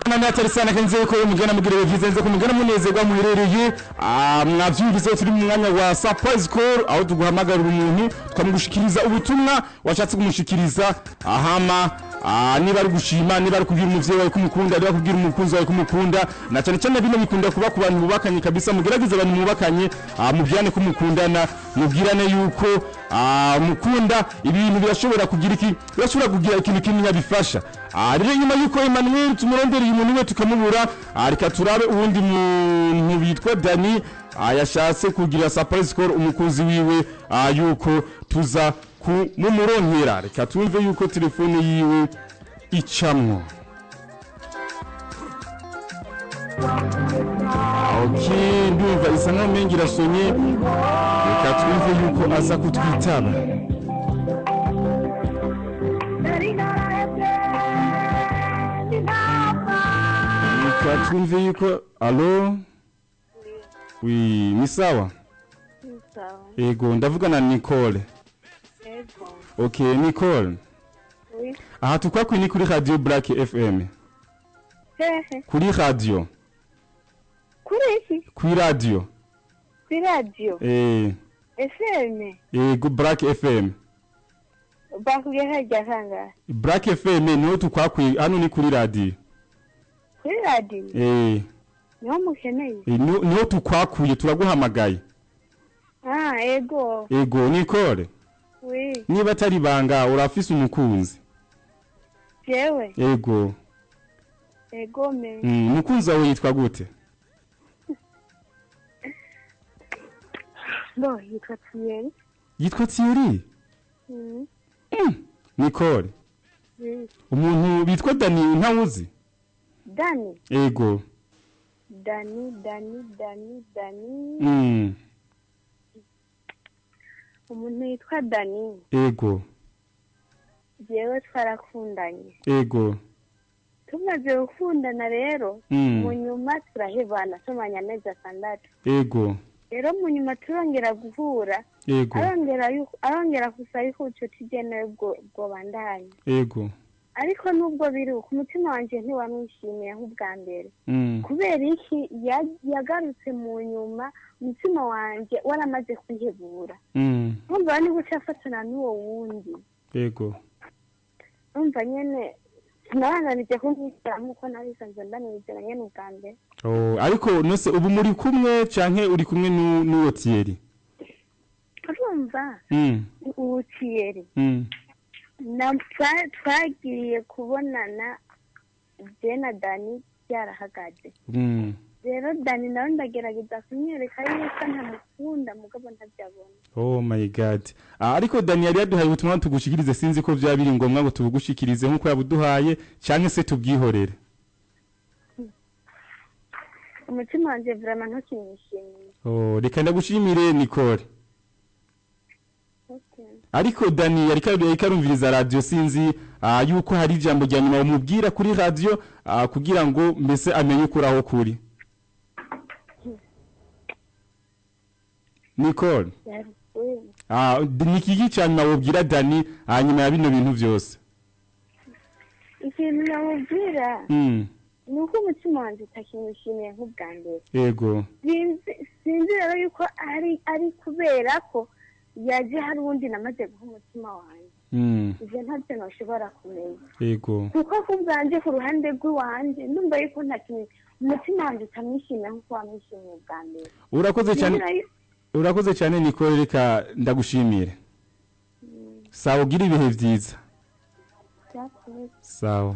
nani atari sana kenze ko mugana mugire vizenze ko mugana munezerwa muherereye mwavyumvise turi mu mwanya wa surprise call aho tuguhamagara umuntu twamugushikiriza ubutumwa washatse kumushikiriza ahama niba ari gushima niba ari kubwira umuvyeyi wawe kumukunda niba kubwira umukunzi wawe kumukunda na cyane cyane bino bikunda kuba ku bantu bubakanye kabisa mugerageze abantu mubakanye mubyane kumukundana mubwirane yuko mukunda ibintu birashobora kugira ikintu kimwe bifasha rero nyuma yuko Emmanuel tumurondereye umuntu we tukamubura reka turabe ubundi muntu bitwa Dani yashatse kugira surprise call umukunzi wiwe yuko tuza kumumuronkera reka tumve yuko telefone yiwe icamwo. Okay, ndumva isa nkaho mengira sonye reka twumve yuko aza kutwitaba. Reka twumve yuko allo oui ni sawa ego ndavugana na Nicole. Okay, Nicole. Oui. Aha tukwa kuri radio Black FM. Kuri radio. Kuri radio. Kuri radio. FM. Go Black FM. Bakugera jahanga. Black FM no tukwa hano ni kuri radio. Kuri radio. No mukeneye. No tukwakuye turaguhamagaye. Ego. Ego Nicole. Oui. Niba atari banga urafise umukunzi. Jewe. Ego. Ego me. Umukunzi wawe yitwa gute? No, yitwa Thierry. Yitwa Thierry? Nicole. Umuntu bitwa Dani ntawuzi? Dani. Ego. Dani. Umuntu yitwa Dani. Ego. Jewe twarakundanye. Ego. Tumaze gukundana rero mu nyuma turahebana tumanya neza 6. Ego. Rero mu nyuma turongera guhura. Ego. Arongera kusaba yuko tugene bwo bandanye. Ego. Ariko nubwo biri ku mutima wanje ntiwamwishimiye nk'ubwa mbere. Kubera iki yagarutse mu nyuma umutima wanje waramaze kwihebura. Numva ni gucafatana n'uwo wundi. Ego. Numva nyene narananije kumwita nkuko narisanze ndanizera nyene ubwa mbere. Ariko nose ubu muri kumwe canke uri kumwe n'uwo Thierry? Urumva? Uwo Thierry. Twagiye kubonana na Dani byarahagaze. Rero Dani nawe ndagerageza kumwereka yuko ntamukunda mugabo ntabyabona. Oh my god. Ariko Dani yari yaduhaye ubutumwa tugushikirize sinzi ko byabiri ngombwa ngo tubugushikirize nkuko yabuduhaye canke se tubwihorere. Umutima wanje vraiment ntukinyishimiye. Reka ndagushimire Nicole. Okay. Ariko Dani yari karumviriza radio sinzi yuko hari ijambo rya nyuma umubwira kuri radio kugira ngo mbese amenye kuraho kuri. Nicole. Nikiki cyane nawubwira Dani hanyuma ya bino bintu byose. Ikintu nawubwira. Nuko umutima wanjye utakimushimiye nk'ubwa mbere. Yego. Sinzi rero yuko ari kubera ko yaje hari undi namaze guha umutima wanjye. Ivyo ntacyo nashobora kumenya. Yego. Kuko kubwanje ku ruhande rw'iwanje ndumva yuko umutima wanjye utamwishimiye nk'uko wamwishimiye ubwa mbere. Urakoze cyane Nicole reka ndagushimire. Sawa ugira ibihe byiza. Sawa.